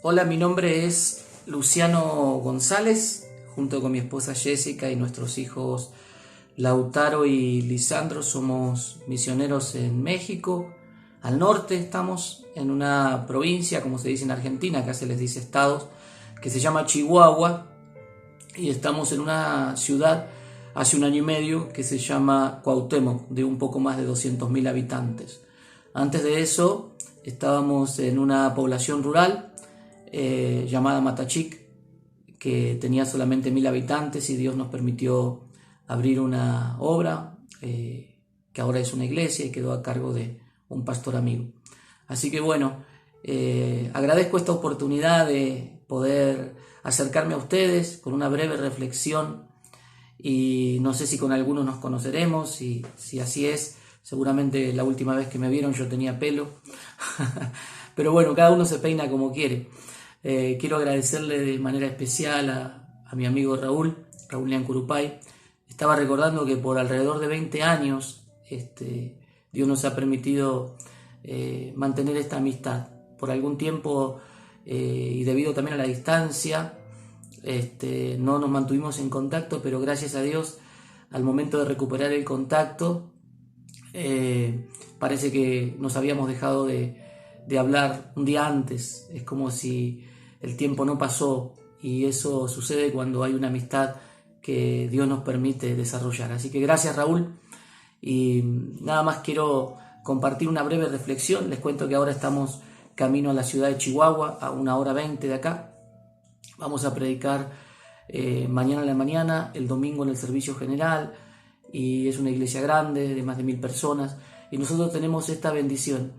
Hola, mi nombre es Luciano González, junto con mi esposa Jessica y nuestros hijos Lautaro y Lisandro. Somos misioneros en México. Al norte estamos en una provincia, como se dice en Argentina, acá se les dice estados, que se llama Chihuahua, y estamos en una ciudad hace un año y medio que se llama Cuauhtémoc, de un poco más de 200.000 habitantes. Antes de eso estábamos en una población rural llamada Matachic, que tenía solamente 1.000 habitantes, y Dios nos permitió abrir una obra que ahora es una iglesia y quedó a cargo de un pastor amigo. Así que bueno, agradezco esta oportunidad de poder acercarme a ustedes con una breve reflexión, y no sé si con algunos nos conoceremos, y si así es, seguramente la última vez que me vieron yo tenía pelo, pero bueno, cada uno se peina como quiere. Quiero agradecerle de manera especial a mi amigo Raúl Liancurupay. Estaba recordando que por alrededor de 20 años Dios nos ha permitido mantener esta amistad. Por algún tiempo, y debido también a la distancia, no nos mantuvimos en contacto, pero gracias a Dios, al momento de recuperar el contacto, parece que nos habíamos dejado de hablar un día antes. Es como si el tiempo no pasó, y eso sucede cuando hay una amistad que Dios nos permite desarrollar. Así que gracias, Raúl, y nada más quiero compartir una breve reflexión. Les cuento que ahora estamos camino a la ciudad de Chihuahua, a 1 hora 20 de acá. Vamos a predicar mañana en la mañana, el domingo en el servicio general, y es una iglesia grande de más de 1.000 personas, y nosotros tenemos esta bendición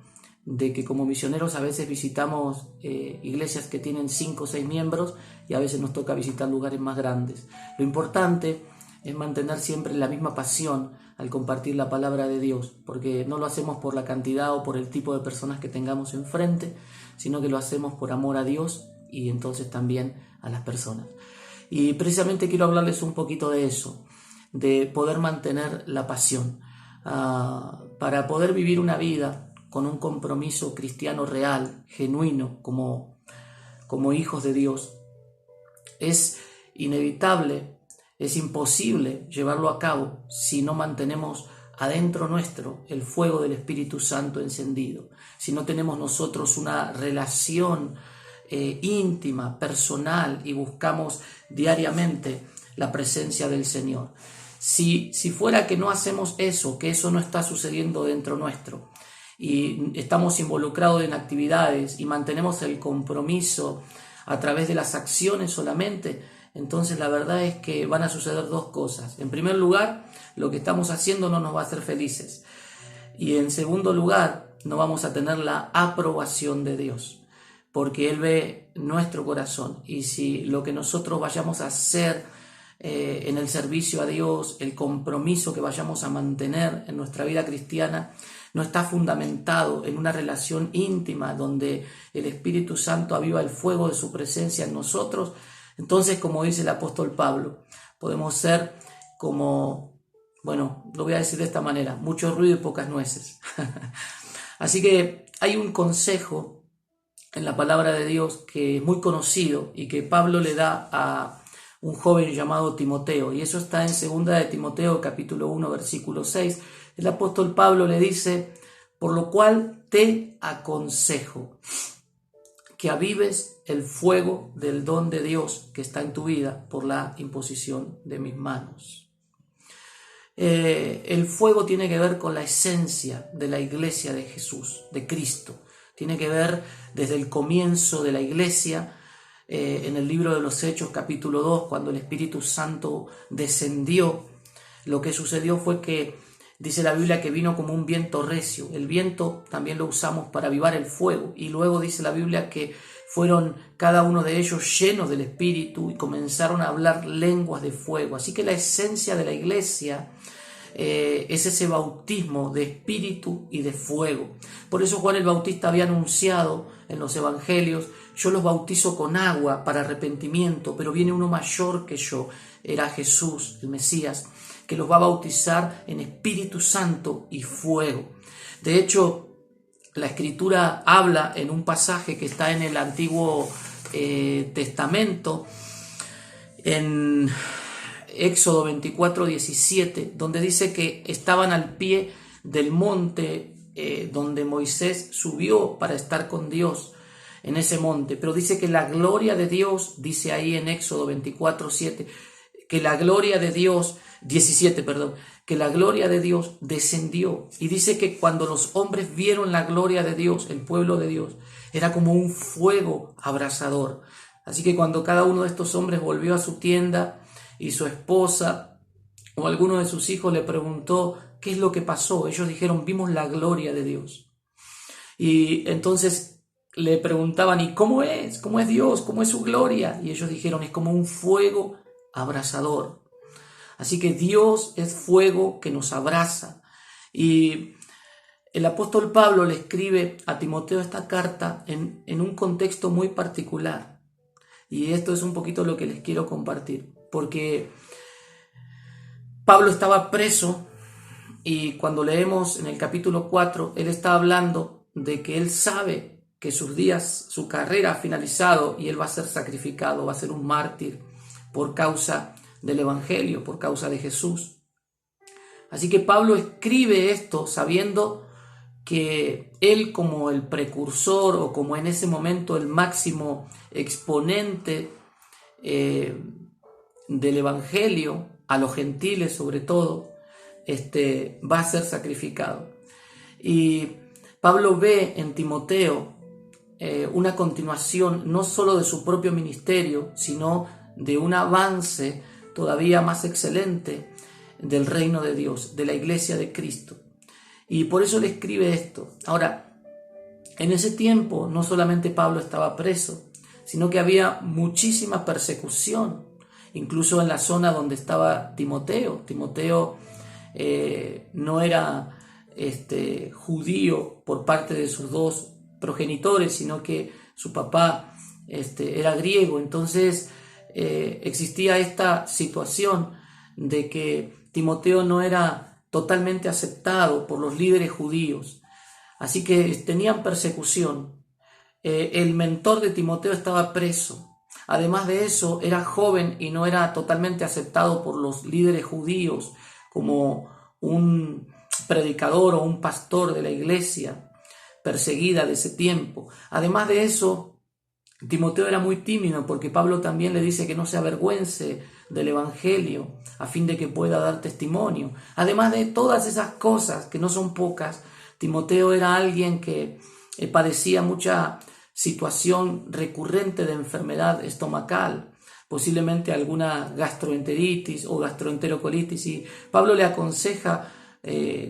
de que como misioneros a veces visitamos iglesias que tienen 5 o 6 miembros, y a veces nos toca visitar lugares más grandes. Lo importante es mantener siempre la misma pasión al compartir la palabra de Dios, porque no lo hacemos por la cantidad o por el tipo de personas que tengamos enfrente, sino que lo hacemos por amor a Dios y entonces también a las personas. Y precisamente quiero hablarles un poquito de eso, de poder mantener la pasión, para poder vivir una vida con un compromiso cristiano real, genuino, como hijos de Dios. Es inevitable, es imposible llevarlo a cabo si no mantenemos adentro nuestro el fuego del Espíritu Santo encendido, si no tenemos nosotros una relación íntima, personal, y buscamos diariamente la presencia del Señor. Si fuera que no hacemos eso, que eso no está sucediendo dentro nuestro, y estamos involucrados en actividades y mantenemos el compromiso a través de las acciones solamente, entonces la verdad es que van a suceder dos cosas. En primer lugar, lo que estamos haciendo no nos va a hacer felices, y en segundo lugar, no vamos a tener la aprobación de Dios, porque Él ve nuestro corazón, y si lo que nosotros vayamos a hacer en el servicio a Dios, el compromiso que vayamos a mantener en nuestra vida cristiana, no está fundamentado en una relación íntima donde el Espíritu Santo aviva el fuego de su presencia en nosotros, entonces, como dice el apóstol Pablo, podemos ser como, bueno, lo voy a decir de esta manera, mucho ruido y pocas nueces. Así que hay un consejo en la palabra de Dios que es muy conocido y que Pablo le da a un joven llamado Timoteo, y eso está en 2 de Timoteo capítulo 1 versículo 6. El apóstol Pablo le dice: por lo cual te aconsejo que avives el fuego del don de Dios que está en tu vida por la imposición de mis manos. El fuego tiene que ver con la esencia de la iglesia de Jesús, de Cristo. Tiene que ver desde el comienzo de la iglesia, en el libro de los Hechos capítulo 2, cuando el Espíritu Santo descendió. Lo que sucedió fue que dice la Biblia que vino como un viento recio. El viento también lo usamos para avivar el fuego, y luego dice la Biblia que fueron cada uno de ellos llenos del Espíritu y comenzaron a hablar lenguas de fuego. Así que la esencia de la iglesia es ese bautismo de espíritu y de fuego. Por eso Juan el Bautista había anunciado en los evangelios: yo los bautizo con agua para arrepentimiento, pero viene uno mayor que yo. Era Jesús, el Mesías, que los va a bautizar en Espíritu Santo y fuego. De hecho, la Escritura habla en un pasaje que está en el Antiguo Testamento, en Éxodo 24:17, donde dice que estaban al pie del monte donde Moisés subió para estar con Dios en ese monte. Pero dice que la gloria de Dios, dice ahí en Éxodo 24:7, que la gloria de Dios, 17, perdón, que la gloria de Dios descendió. Y dice que cuando los hombres vieron la gloria de Dios, el pueblo de Dios, era como un fuego abrasador. Así que cuando cada uno de estos hombres volvió a su tienda y su esposa o alguno de sus hijos le preguntó qué es lo que pasó, ellos dijeron, vimos la gloria de Dios. Y entonces le preguntaban, ¿y cómo es? ¿Cómo es Dios? ¿Cómo es su gloria? Y ellos dijeron, es como un fuego abrasador. Así que Dios es fuego que nos abraza. Y el apóstol Pablo le escribe a Timoteo esta carta en un contexto muy particular. Y esto es un poquito lo que les quiero compartir. Porque Pablo estaba preso y cuando leemos en el capítulo 4, él está hablando de que él sabe que sus días, su carrera ha finalizado y él va a ser sacrificado, va a ser un mártir por causa del Evangelio, por causa de Jesús. Así que Pablo escribe esto sabiendo que él, como el precursor o como en ese momento el máximo exponente del Evangelio, a los gentiles sobre todo, va a ser sacrificado. Y Pablo ve en Timoteo una continuación no solo de su propio ministerio, sino de un avance todavía más excelente del reino de Dios, de la iglesia de Cristo. Y por eso le escribe esto. Ahora, en ese tiempo no solamente Pablo estaba preso, sino que había muchísima persecución, incluso en la zona donde estaba Timoteo. Timoteo no era judío por parte de sus dos progenitores, sino que su papá era griego. Entonces existía esta situación de que Timoteo no era totalmente aceptado por los líderes judíos, así que tenían persecución. El mentor de Timoteo estaba preso. Además de eso, era joven y no era totalmente aceptado por los líderes judíos como un predicador o un pastor de la iglesia perseguida de ese tiempo. Además de eso, Timoteo era muy tímido porque Pablo también le dice que no se avergüence del Evangelio a fin de que pueda dar testimonio. Además de todas esas cosas, que no son pocas, Timoteo era alguien que padecía mucha situación recurrente de enfermedad estomacal, posiblemente alguna gastroenteritis o gastroenterocolitis, y Pablo le aconseja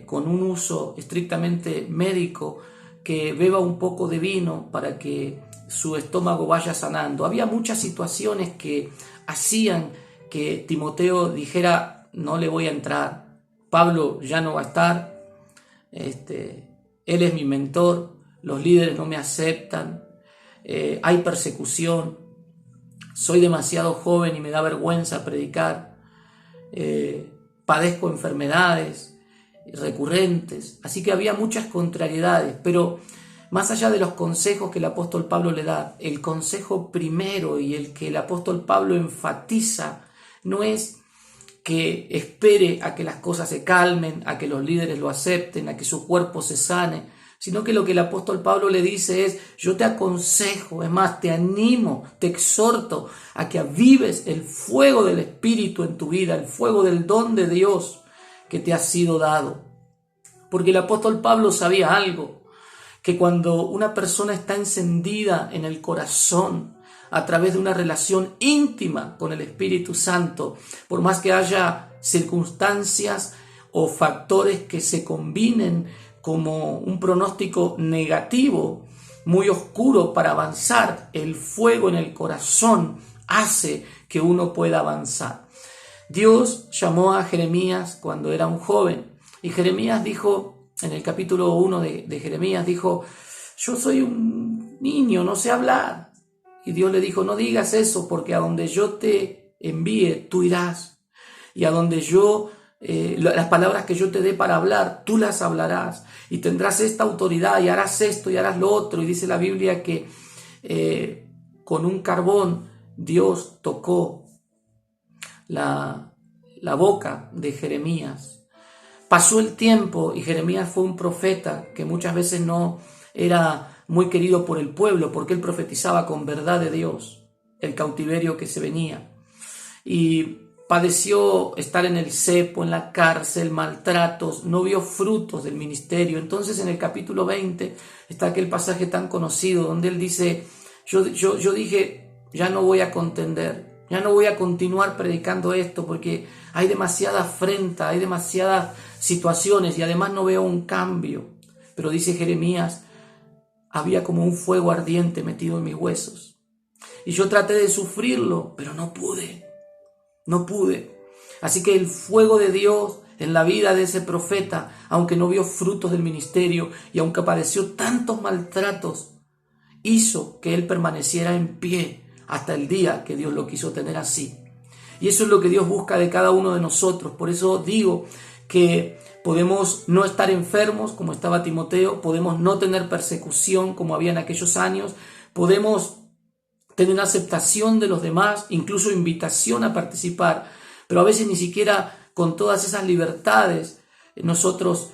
con un uso estrictamente médico que beba un poco de vino para que su estómago vaya sanando. Había muchas situaciones que hacían que Timoteo dijera, no le voy a entrar, Pablo ya no va a estar, él es mi mentor, los líderes no me aceptan, hay persecución, soy demasiado joven y me da vergüenza predicar, padezco enfermedades recurrentes. Así que había muchas contrariedades, pero más allá de los consejos que el apóstol Pablo le da, el consejo primero y el que el apóstol Pablo enfatiza no es que espere a que las cosas se calmen, a que los líderes lo acepten, a que su cuerpo se sane, sino que lo que el apóstol Pablo le dice es, yo te aconsejo, es más, te animo, te exhorto a que avives el fuego del Espíritu en tu vida, el fuego del don de Dios que te ha sido dado. Porque el apóstol Pablo sabía algo, que cuando una persona está encendida en el corazón a través de una relación íntima con el Espíritu Santo, por más que haya circunstancias o factores que se combinen como un pronóstico negativo, muy oscuro para avanzar, el fuego en el corazón hace que uno pueda avanzar. Dios llamó a Jeremías cuando era un joven y Jeremías dijo, en el capítulo 1 de Jeremías, dijo, yo soy un niño, no sé hablar. Y Dios le dijo, no digas eso, porque a donde yo te envíe, tú irás. Y a donde las palabras que yo te dé para hablar, tú las hablarás. Y tendrás esta autoridad y harás esto y harás lo otro. Y dice la Biblia que con un carbón, Dios tocó la boca de Jeremías. Pasó el tiempo y Jeremías fue un profeta que muchas veces no era muy querido por el pueblo porque él profetizaba con verdad de Dios el cautiverio que se venía. Y padeció estar en el cepo, en la cárcel, maltratos, no vio frutos del ministerio. Entonces en el capítulo 20 está aquel pasaje tan conocido donde él dice, yo dije, ya no voy a contender, ya no voy a continuar predicando esto porque hay demasiada afrenta, hay demasiadas situaciones y además no veo un cambio. Pero dice Jeremías, había como un fuego ardiente metido en mis huesos. Y yo traté de sufrirlo, pero no pude. Así que el fuego de Dios en la vida de ese profeta, aunque no vio frutos del ministerio y aunque padeció tantos maltratos, hizo que él permaneciera en pie hasta el día que Dios lo quiso tener así. Y eso es lo que Dios busca de cada uno de nosotros. Por eso digo que podemos no estar enfermos como estaba Timoteo, podemos no tener persecución como había en aquellos años, podemos tener una aceptación de los demás, incluso invitación a participar, pero a veces ni siquiera con todas esas libertades nosotros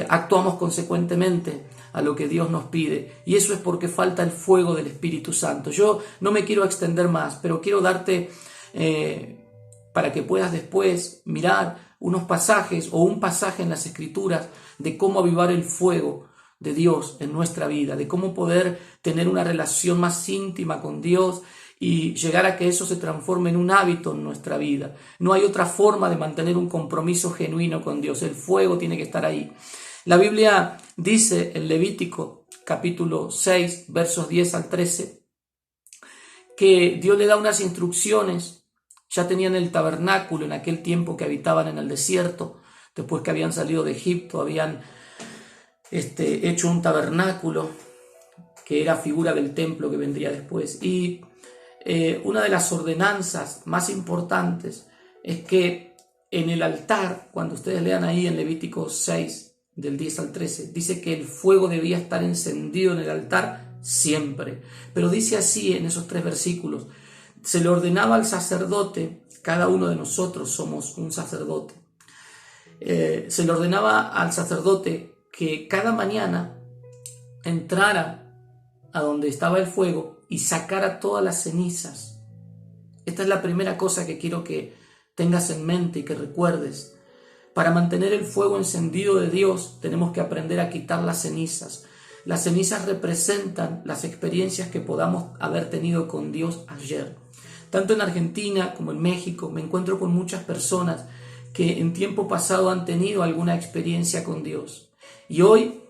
actuamos consecuentemente a lo que Dios nos pide, y eso es porque falta el fuego del Espíritu Santo. Yo no me quiero extender más, pero quiero darte para que puedas después mirar unos pasajes o un pasaje en las Escrituras de cómo avivar el fuego de Dios en nuestra vida, de cómo poder tener una relación más íntima con Dios y llegar a que eso se transforme en un hábito en nuestra vida. No hay otra forma de mantener un compromiso genuino con Dios. El fuego tiene que estar ahí. La Biblia dice en Levítico capítulo 6, versos 10 al 13, que Dios le da unas instrucciones. Ya tenían el tabernáculo en aquel tiempo que habitaban en el desierto, después que habían salido de Egipto, habían hecho un tabernáculo que era figura del templo que vendría después. Y una de las ordenanzas más importantes es que en el altar, cuando ustedes lean ahí en Levítico 6, del 10 al 13, dice que el fuego debía estar encendido en el altar siempre. Pero dice así en esos 3 versículos, se le ordenaba al sacerdote, cada uno de nosotros somos un sacerdote, se le ordenaba al sacerdote que cada mañana entrara a donde estaba el fuego y sacara todas las cenizas. Esta es la primera cosa que quiero que tengas en mente y que recuerdes. Para mantener el fuego encendido de Dios tenemos que aprender a quitar las cenizas. Las cenizas representan las experiencias que podamos haber tenido con Dios ayer. Tanto en Argentina como en México me encuentro con muchas personas que en tiempo pasado han tenido alguna experiencia con Dios. Y hoy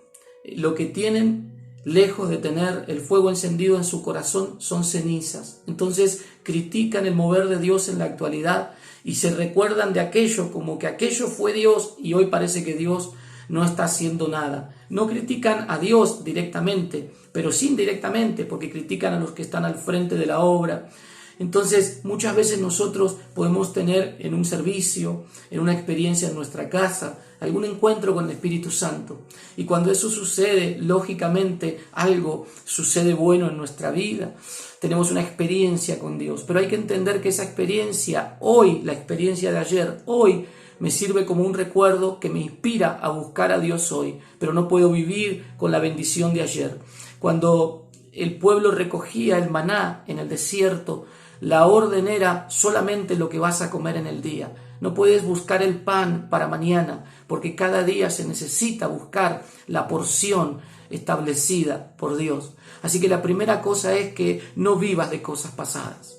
lo que tienen, lejos de tener el fuego encendido en su corazón, son cenizas. Entonces critican el mover de Dios en la actualidad y se recuerdan de aquello como que aquello fue Dios y hoy parece que Dios no está haciendo nada. No critican a Dios directamente, pero sí indirectamente, porque critican a los que están al frente de la obra. Entonces, muchas veces nosotros podemos tener en un servicio, en una experiencia en nuestra casa, algún encuentro con el Espíritu Santo. Y cuando eso sucede, lógicamente algo sucede bueno en nuestra vida. Tenemos una experiencia con Dios, pero hay que entender que esa experiencia, hoy, la experiencia de ayer, hoy, me sirve como un recuerdo que me inspira a buscar a Dios hoy, pero no puedo vivir con la bendición de ayer. Cuando el pueblo recogía el maná en el desierto, la orden era solamente lo que vas a comer en el día. No puedes buscar el pan para mañana, porque cada día se necesita buscar la porción establecida por Dios. Así que la primera cosa es que no vivas de cosas pasadas.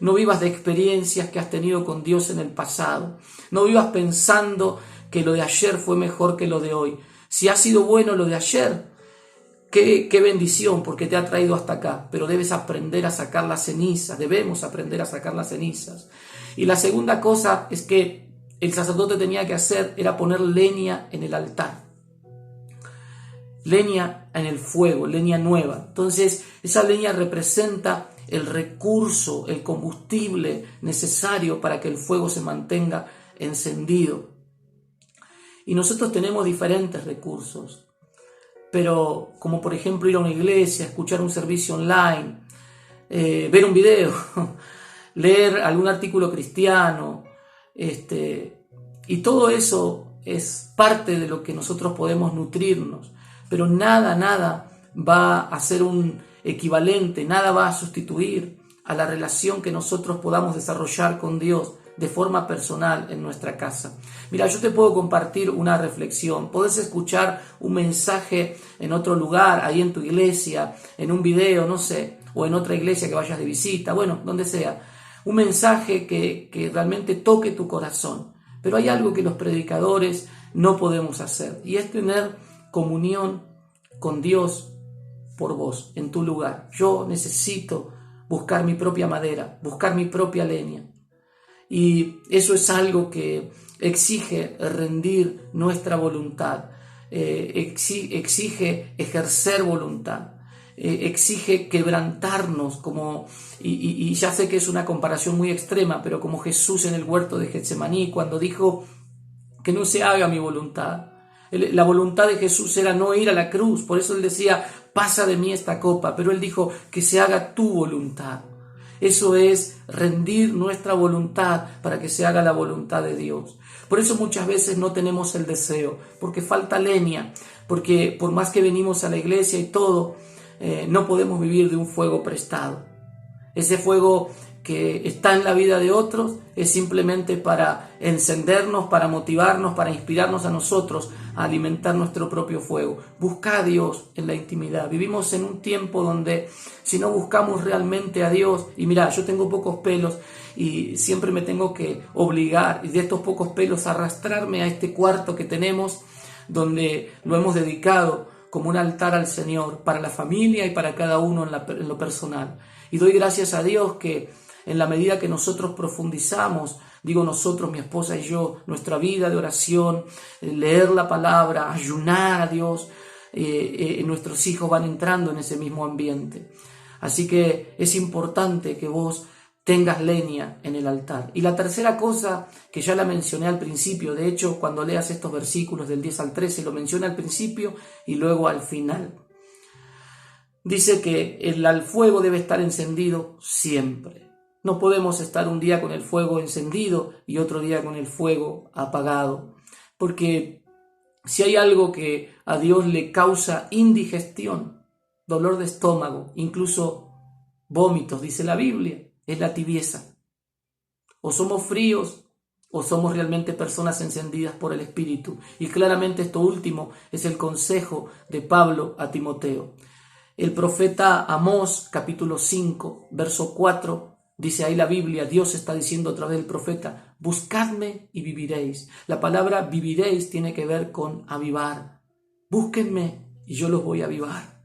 No vivas de experiencias que has tenido con Dios en el pasado. No vivas pensando que lo de ayer fue mejor que lo de hoy. Si ha sido bueno lo de ayer, qué bendición, porque te ha traído hasta acá. Pero debes aprender a sacar las cenizas. Debemos aprender a sacar las cenizas. Y la segunda cosa es que el sacerdote tenía que hacer era poner leña en el altar. Leña en el fuego, leña nueva. Entonces, esa leña representa el recurso, el combustible necesario para que el fuego se mantenga encendido. Y nosotros tenemos diferentes recursos, pero como por ejemplo ir a una iglesia, escuchar un servicio online, ver un video, leer algún artículo cristiano, y todo eso es parte de lo que nosotros podemos nutrirnos, pero nada va a ser un equivalente, nada va a sustituir a la relación que nosotros podamos desarrollar con Dios de forma personal en nuestra casa. Mira, yo te puedo compartir una reflexión, podés escuchar un mensaje en otro lugar, ahí en tu iglesia, en un video, no sé, o en otra iglesia que vayas de visita, bueno, donde sea, un mensaje que realmente toque tu corazón. Pero hay algo que los predicadores no podemos hacer, y es tener comunión con Dios por vos, en tu lugar. Yo necesito buscar mi propia madera, buscar mi propia leña. Y eso es algo que exige rendir nuestra voluntad, exige ejercer voluntad, exige quebrantarnos, y ya sé que es una comparación muy extrema, pero como Jesús en el huerto de Getsemaní, cuando dijo que no se haga mi voluntad. La voluntad de Jesús era no ir a la cruz, por eso él decía, pasa de mí esta copa, pero él dijo que se haga tu voluntad. Eso es rendir nuestra voluntad para que se haga la voluntad de Dios. Por eso muchas veces no tenemos el deseo, porque falta leña, porque por más que venimos a la iglesia y todo, no podemos vivir de un fuego prestado. Ese fuego que está en la vida de otros es simplemente para encendernos, para motivarnos, para inspirarnos a nosotros a alimentar nuestro propio fuego. Busca a Dios en la intimidad. Vivimos en un tiempo donde si no buscamos realmente a Dios, y mira, yo tengo pocos pelos y siempre me tengo que obligar, y de estos pocos pelos arrastrarme a este cuarto que tenemos, donde lo hemos dedicado como un altar al Señor, para la familia y para cada uno en lo personal. Y doy gracias a Dios que en la medida que nosotros profundizamos, digo nosotros, mi esposa y yo, nuestra vida de oración, leer la palabra, ayunar a Dios, nuestros hijos van entrando en ese mismo ambiente. Así que es importante que vos tengas leña en el altar. Y la tercera cosa, que ya la mencioné al principio, de hecho, cuando leas estos versículos del 10 al 13, lo menciona al principio y luego al final. Dice que el fuego debe estar encendido siempre. No podemos estar un día con el fuego encendido y otro día con el fuego apagado, porque si hay algo que a Dios le causa indigestión, dolor de estómago, incluso vómitos, dice la Biblia, es la tibieza. O somos fríos o somos realmente personas encendidas por el Espíritu. Y claramente esto último es el consejo de Pablo a Timoteo. El profeta Amós, capítulo 5, verso 4, dice ahí la Biblia, Dios está diciendo a través del profeta, buscadme y viviréis. La palabra viviréis tiene que ver con avivar. Búsquenme y yo los voy a avivar.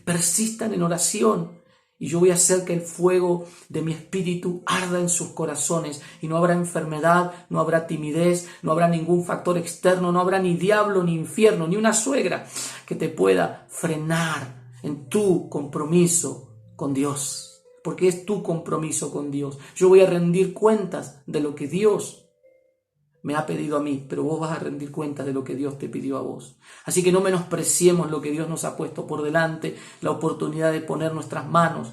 Persistan en oración y yo voy a hacer que el fuego de mi espíritu arda en sus corazones y no habrá enfermedad, no habrá timidez, no habrá ningún factor externo, no habrá ni diablo, ni infierno, ni una suegra que te pueda frenar en tu compromiso con Dios, porque es tu compromiso con Dios. Yo voy a rendir cuentas de lo que Dios me ha pedido a mí, pero vos vas a rendir cuentas de lo que Dios te pidió a vos. Así que no menospreciemos lo que Dios nos ha puesto por delante, la oportunidad de poner nuestras manos,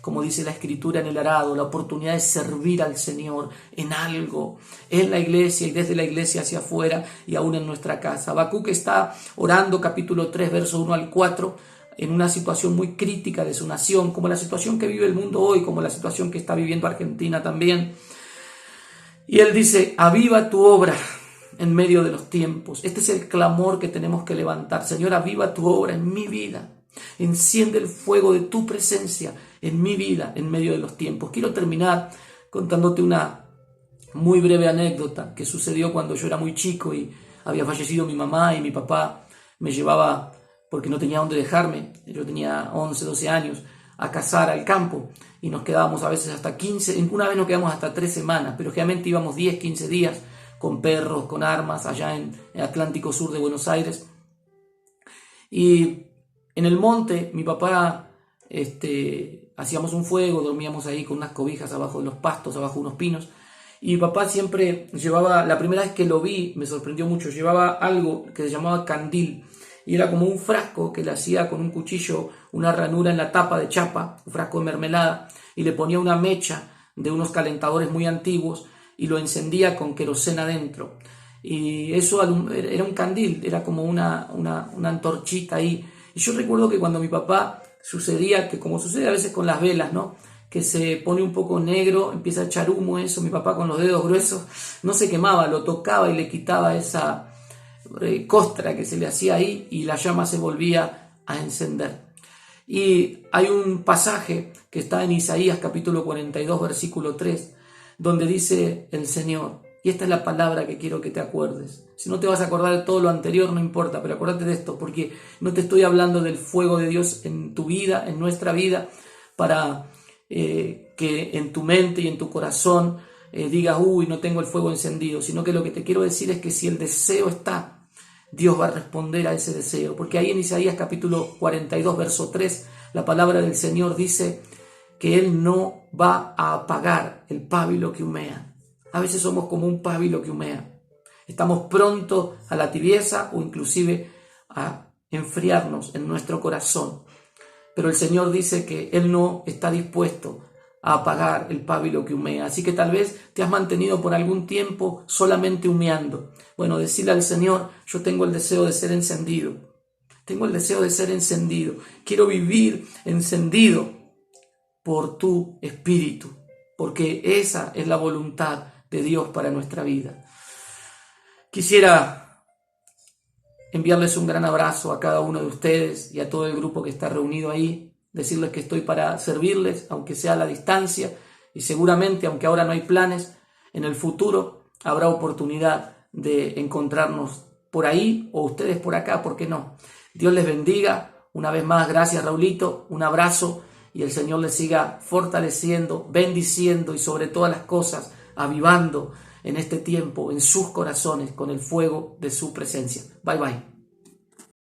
como dice la Escritura, en el arado, la oportunidad de servir al Señor en algo, en la iglesia y desde la iglesia hacia afuera y aún en nuestra casa. Habacuc está orando, capítulo 3, verso 1 al 4, en una situación muy crítica de su nación, como la situación que vive el mundo hoy, como la situación que está viviendo Argentina también. Y él dice, aviva tu obra en medio de los tiempos. Este es el clamor que tenemos que levantar. Señor, aviva tu obra en mi vida. Enciende el fuego de tu presencia en mi vida en medio de los tiempos. Quiero terminar contándote una muy breve anécdota que sucedió cuando yo era muy chico y había fallecido mi mamá y mi papá me llevaba, porque no tenía dónde dejarme, yo tenía 11, 12 años, a cazar al campo y nos quedábamos a veces hasta 15, una vez nos quedamos hasta 3 semanas, pero generalmente íbamos 10, 15 días con perros, con armas, allá en el Atlántico Sur de Buenos Aires. Y en el monte mi papá, hacíamos un fuego, dormíamos ahí con unas cobijas abajo de los pastos, abajo de unos pinos, y mi papá siempre llevaba, la primera vez que lo vi me sorprendió mucho, llevaba algo que se llamaba candil. y era como un frasco que le hacía con un cuchillo una ranura en la tapa de chapa, un frasco de mermelada, y le ponía una mecha de unos calentadores muy antiguos y lo encendía con queroseno adentro. Y eso era un candil, era como una antorchita ahí. Y yo recuerdo que cuando mi papá sucedía, que como sucede a veces con las velas, ¿no?, que se pone un poco negro, empieza a echar humo eso, mi papá con los dedos gruesos no se quemaba, lo tocaba y le quitaba esa costra que se le hacía ahí y la llama se volvía a encender. Y hay un pasaje que está en Isaías capítulo 42 versículo 3, donde dice el Señor, y esta es la palabra que quiero que te acuerdes. Si no te vas a acordar de todo lo anterior, no importa, pero acuérdate de esto, porque no te estoy hablando del fuego de Dios en tu vida, en nuestra vida, para que en tu mente y en tu corazón digas, uy, no tengo el fuego encendido, sino que lo que te quiero decir es que si el deseo está, Dios va a responder a ese deseo, porque ahí en Isaías capítulo 42, verso 3, la palabra del Señor dice que Él no va a apagar el pábilo que humea. A veces somos como un pábilo que humea. Estamos prontos a la tibieza o inclusive a enfriarnos en nuestro corazón. Pero el Señor dice que Él no está dispuesto a apagar el pábilo que humea. Así que tal vez te has mantenido por algún tiempo solamente humeando. Bueno, decirle al Señor, yo tengo el deseo de ser encendido. Tengo el deseo de ser encendido. Quiero vivir encendido por tu espíritu, porque esa es la voluntad de Dios para nuestra vida. Quisiera enviarles un gran abrazo a cada uno de ustedes y a todo el grupo que está reunido ahí, decirles que estoy para servirles, aunque sea a la distancia, y seguramente, aunque ahora no hay planes, en el futuro habrá oportunidad de encontrarnos por ahí o ustedes por acá, ¿por qué no? Dios les bendiga, una vez más, gracias Raulito, un abrazo y el Señor les siga fortaleciendo, bendiciendo y sobre todas las cosas, avivando en este tiempo en sus corazones con el fuego de su presencia. Bye bye.